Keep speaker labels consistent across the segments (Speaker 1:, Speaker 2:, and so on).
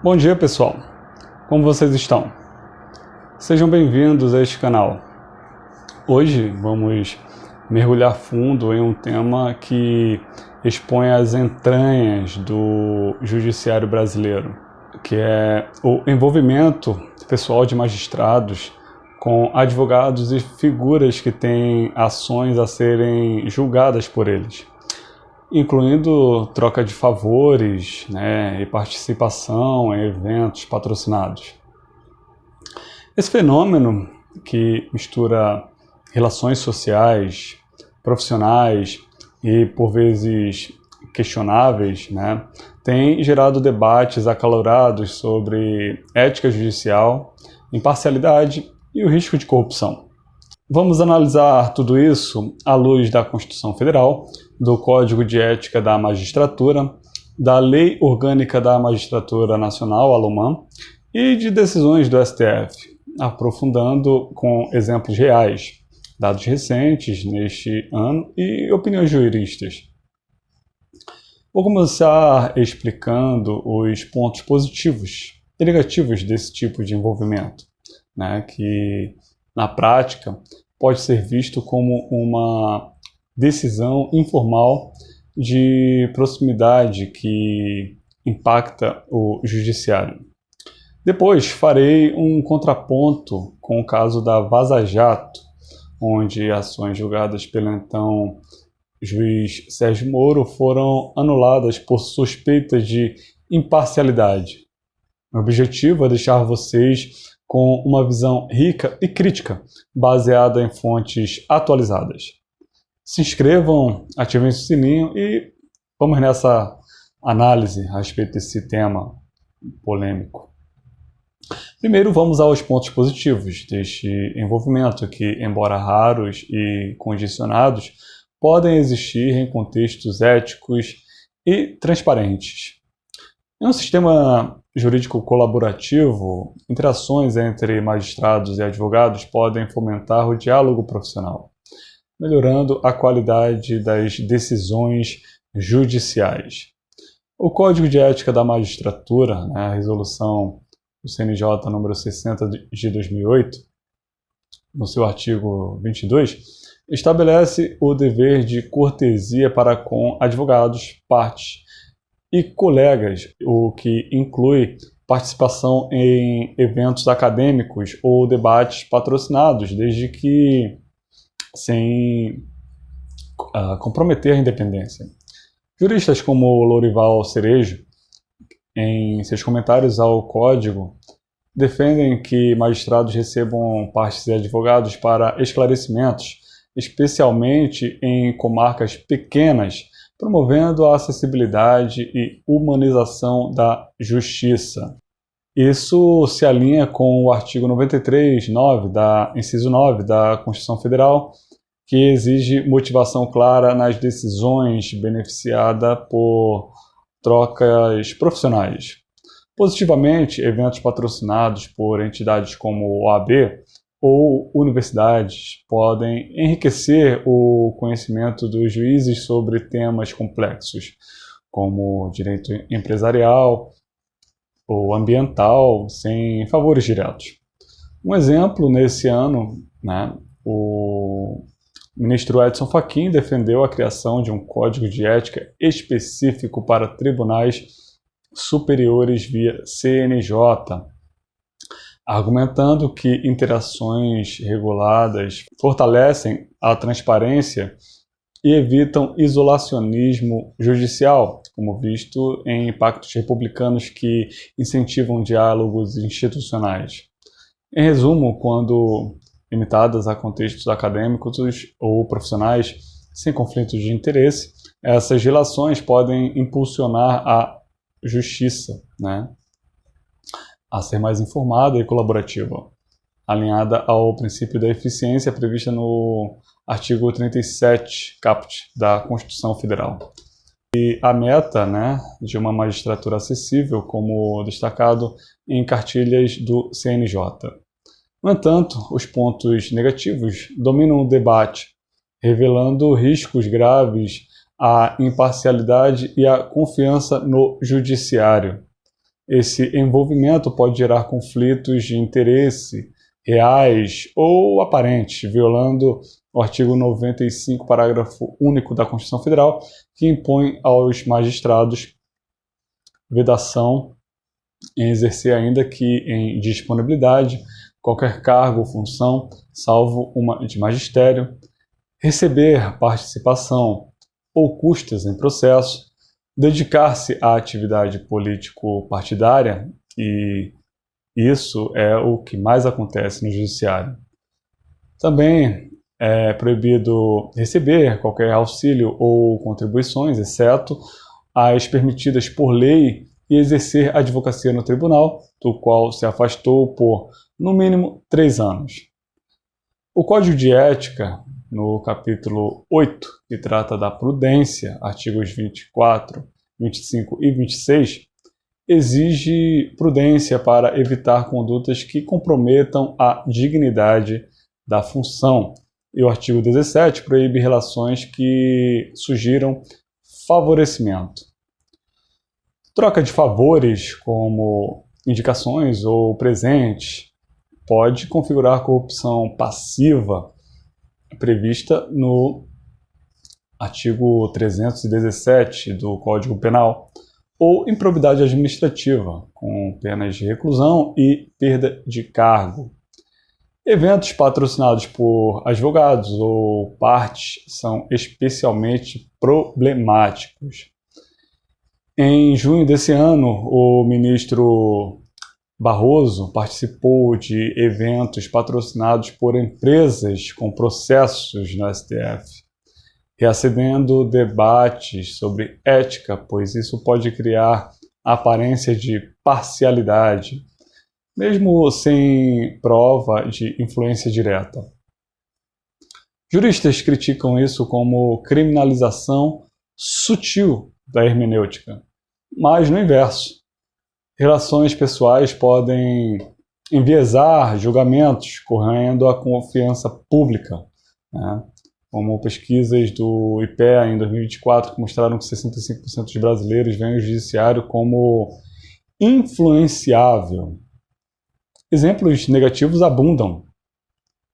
Speaker 1: Bom dia, pessoal! Como vocês estão? Sejam bem-vindos a este canal. Hoje vamos mergulhar fundo em um tema que expõe as entranhas do judiciário brasileiro, que é o envolvimento pessoal de magistrados com advogados e figuras que têm ações a serem julgadas por eles, incluindo troca de favores, e participação em eventos patrocinados. Esse fenômeno, que mistura relações sociais, profissionais e, por vezes, questionáveis, tem gerado debates acalorados sobre ética judicial, imparcialidade e o risco de corrupção. Vamos analisar tudo isso à luz da Constituição Federal, do Código de Ética da Magistratura, da Lei Orgânica da Magistratura Nacional, a LOMAN, e de decisões do STF, aprofundando com exemplos reais, dados recentes neste ano e opiniões de juristas. Vou começar explicando os pontos positivos e negativos desse tipo de envolvimento, que na prática pode ser visto como uma decisão informal de proximidade que impacta o judiciário. Depois farei um contraponto com o caso da Vaza Jato, onde ações julgadas pelo então juiz Sérgio Moro foram anuladas por suspeita de imparcialidade. O objetivo é deixar vocês com uma visão rica e crítica, baseada em fontes atualizadas. Se inscrevam, ativem o sininho e vamos nessa análise a respeito desse tema polêmico. Primeiro, vamos aos pontos positivos deste envolvimento, que, embora raros e condicionados, podem existir em contextos éticos e transparentes. Em um sistema jurídico colaborativo, interações entre magistrados e advogados podem fomentar o diálogo profissional, melhorando a qualidade das decisões judiciais. O Código de Ética da Magistratura, a resolução do CNJ número 60 de 2008, no seu artigo 22, estabelece o dever de cortesia para com advogados, partes e colegas, o que inclui participação em eventos acadêmicos ou debates patrocinados, desde que sem comprometer a independência. Juristas como Lourival Cerejo, em seus comentários ao Código, defendem que magistrados recebam partes e advogados para esclarecimentos, especialmente em comarcas pequenas, promovendo a acessibilidade e humanização da justiça. Isso se alinha com o artigo 93(9), inciso 9 da Constituição Federal, que exige motivação clara nas decisões beneficiada por trocas profissionais. Positivamente, eventos patrocinados por entidades como OAB ou universidades podem enriquecer o conhecimento dos juízes sobre temas complexos, como direito empresarial ou ambiental, sem favores diretos. Um exemplo, nesse ano, o ministro Edson Fachin defendeu a criação de um código de ética específico para tribunais superiores via CNJ, argumentando que interações reguladas fortalecem a transparência e evitam isolacionismo judicial, como visto em pactos republicanos que incentivam diálogos institucionais. Em resumo, quando limitadas a contextos acadêmicos ou profissionais sem conflitos de interesse, essas relações podem impulsionar a justiça, a ser mais informada e colaborativa, alinhada ao princípio da eficiência prevista no artigo 37, caput, da Constituição Federal. E a meta de uma magistratura acessível, como destacado em cartilhas do CNJ. No entanto, os pontos negativos dominam o debate, revelando riscos graves à imparcialidade e à confiança no judiciário. Esse envolvimento pode gerar conflitos de interesse reais ou aparentes, violando o artigo 95, parágrafo único da Constituição Federal, que impõe aos magistrados vedação em exercer, ainda que em disponibilidade, qualquer cargo ou função, salvo uma de magistério, receber participação ou custas em processo, dedicar-se à atividade político-partidária, e isso é o que mais acontece no judiciário. Também é proibido receber qualquer auxílio ou contribuições, exceto as permitidas por lei, e exercer advocacia no tribunal, do qual se afastou por, no mínimo, 3 anos. O Código de Ética, no capítulo 8, que trata da prudência, artigos 24, 25 e 26, exige prudência para evitar condutas que comprometam a dignidade da função. E o artigo 17 proíbe relações que sugiram favorecimento. Troca de favores, como indicações ou presentes, pode configurar corrupção passiva prevista no artigo 317 do Código Penal, ou improbidade administrativa, com penas de reclusão e perda de cargo. Eventos patrocinados por advogados ou partes são especialmente problemáticos. Em junho desse ano, o ministro Barroso participou de eventos patrocinados por empresas com processos no STF, reacendendo debates sobre ética, pois isso pode criar aparência de parcialidade, mesmo sem prova de influência direta. Juristas criticam isso como criminalização sutil da hermenêutica, mas no inverso. Relações pessoais podem enviesar julgamentos, corroendo a confiança pública, né? Como pesquisas do IPEA em 2024 que mostraram que 65% dos brasileiros veem o judiciário como influenciável. Exemplos negativos abundam.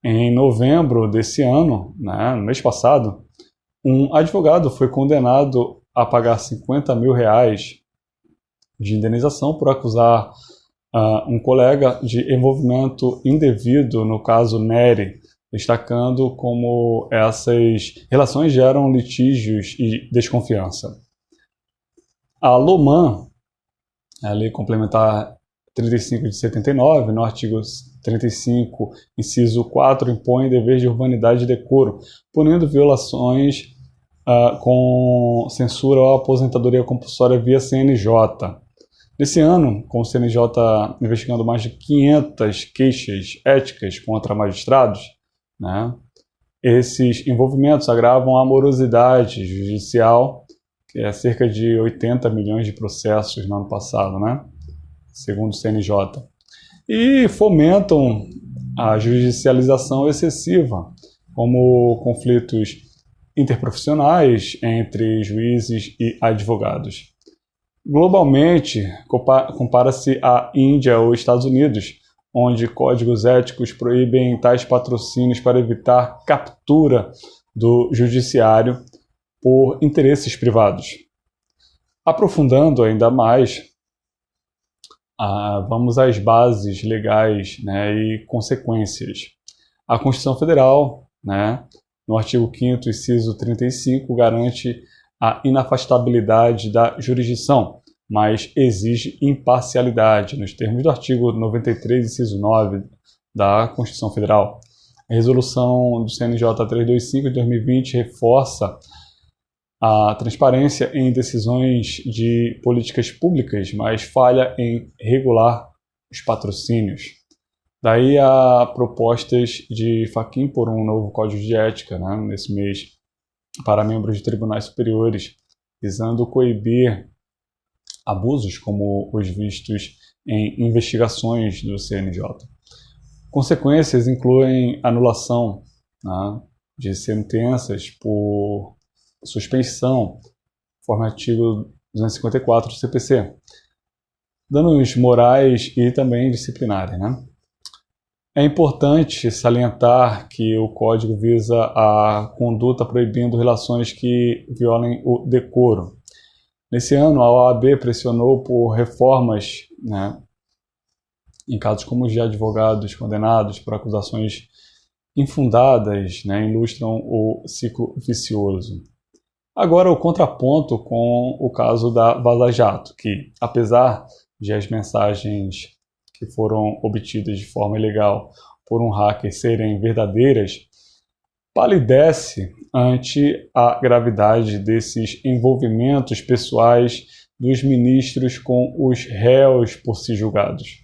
Speaker 1: Em novembro desse ano, né, no mês passado, um advogado foi condenado a pagar R$50 mil de indenização por acusar um colega de envolvimento indevido no caso Nery, destacando como essas relações geram litígios e desconfiança. A LOMAN, a Lei Complementar 35 de 79, no artigo 35, inciso 4, impõe dever de urbanidade e decoro, punindo violações com censura ou aposentadoria compulsória via CNJ. Nesse ano, com o CNJ investigando mais de 500 queixas éticas contra magistrados, né, esses envolvimentos agravam a morosidade judicial, que é cerca de 80 milhões de processos no ano passado, né, segundo o CNJ, e fomentam a judicialização excessiva, como conflitos interprofissionais entre juízes e advogados. Globalmente, compara-se à Índia ou Estados Unidos, onde códigos éticos proíbem tais patrocínios para evitar captura do judiciário por interesses privados. Aprofundando ainda mais, vamos às bases legais, né, e consequências. A Constituição Federal, né, no artigo 5º, inciso 35, garante a inafastabilidade da jurisdição, mas exige imparcialidade, nos termos do artigo 93, inciso 9 da Constituição Federal. A resolução do CNJ 325 de 2020 reforça a transparência em decisões de políticas públicas, mas falha em regular os patrocínios. Daí há propostas de Fachin por um novo Código de Ética, né, nesse mês, para membros de tribunais superiores, visando coibir abusos como os vistos em investigações do CNJ. Consequências incluem anulação, né, de sentenças por suspensão, conforme artigo 254 do CPC. danos morais e também disciplinares, né? É importante salientar que o Código visa a conduta proibindo relações que violem o decoro. Nesse ano, a OAB pressionou por reformas, né, em casos como os de advogados condenados por acusações infundadas, né, ilustram o ciclo vicioso. Agora, o contraponto com o caso da Vaza Jato, que, apesar de as mensagens que foram obtidas de forma ilegal por um hacker serem verdadeiras, palidece ante a gravidade desses envolvimentos pessoais dos ministros com os réus por si julgados.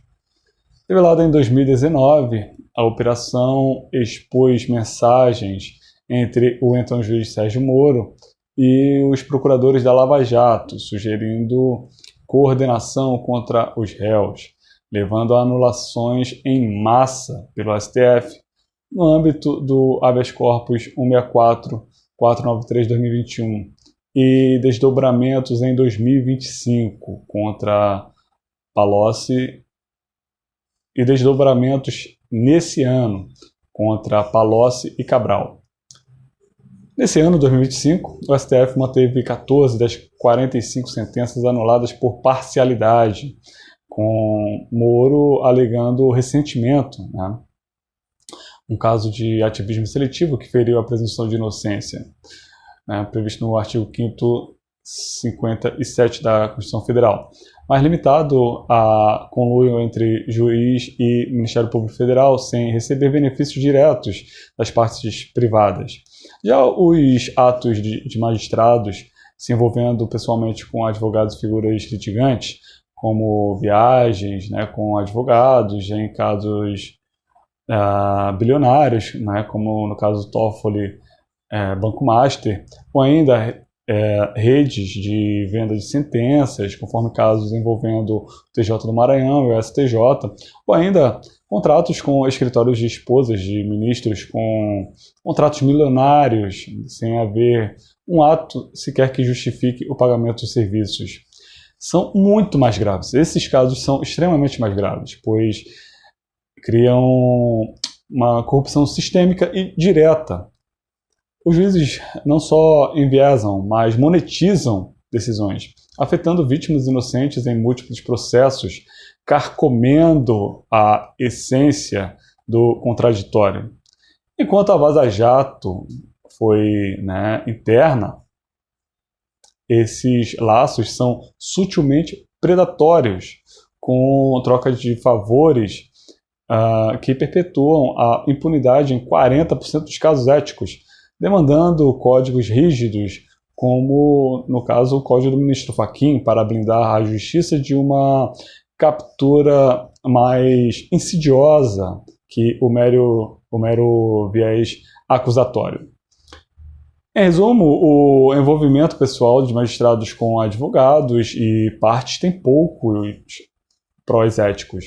Speaker 1: Revelada em 2019, a operação expôs mensagens entre o então juiz Sérgio Moro e os procuradores da Lava Jato, sugerindo coordenação contra os réus, levando a anulações em massa pelo STF no âmbito do habeas corpus 164-493/2021 e desdobramentos em 2025 contra Palocci e desdobramentos nesse ano contra Palocci e Cabral. Nesse ano, 2025, o STF manteve 14 das 45 sentenças anuladas por parcialidade, com Moro alegando ressentimento, né? Um caso de ativismo seletivo que feriu a presunção de inocência, né, previsto no artigo 5º 57 da Constituição Federal, mas limitado a conluio entre juiz e Ministério Público Federal sem receber benefícios diretos das partes privadas. Já os atos de magistrados se envolvendo pessoalmente com advogados e figuras litigantes, como viagens, né, com advogados em casos bilionários, né, como no caso Toffoli, Banco Master, ou ainda redes de venda de sentenças, conforme casos envolvendo o TJ do Maranhão e o STJ, ou ainda contratos com escritórios de esposas de ministros com contratos milionários, sem haver um ato sequer que justifique o pagamento dos serviços. São muito mais graves. Esses casos são extremamente mais graves, pois criam uma corrupção sistêmica e direta. Os juízes não só enviesam, mas monetizam decisões, afetando vítimas inocentes em múltiplos processos, carcomendo a essência do contraditório. Enquanto a Vaza Jato foi, né, interna, esses laços são sutilmente predatórios, com troca de favores que perpetuam a impunidade em 40% dos casos éticos, demandando códigos rígidos, como, no caso, o código do ministro Fachin, para blindar a justiça de uma captura mais insidiosa que o mero viés acusatório. Em resumo, o envolvimento pessoal de magistrados com advogados e partes tem poucos prós éticos,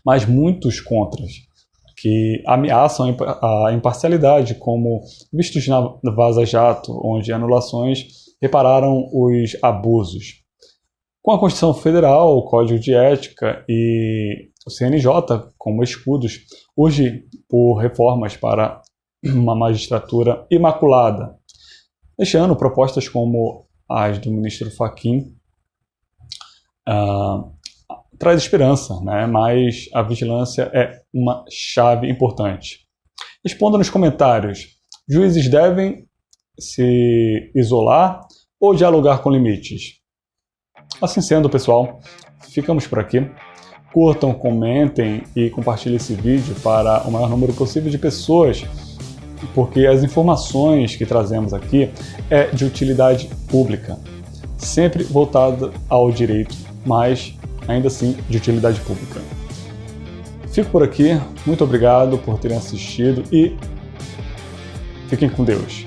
Speaker 1: mas muitos contras, que ameaçam a imparcialidade, como vistos na Vaza Jato, onde anulações repararam os abusos. Com a Constituição Federal, o Código de Ética e o CNJ como escudos, urge por reformas para uma magistratura imaculada. Este ano, propostas como as do ministro Fachin traz esperança, né? Mas a vigilância é uma chave importante. Responda nos comentários. Juízes devem se isolar ou dialogar com limites? Assim sendo, pessoal, ficamos por aqui. Curtam, comentem e compartilhem esse vídeo para o maior número possível de pessoas, porque as informações que trazemos aqui é de utilidade pública, sempre voltada ao direito, mas ainda assim de utilidade pública. Fico por aqui, muito obrigado por terem assistido e fiquem com Deus.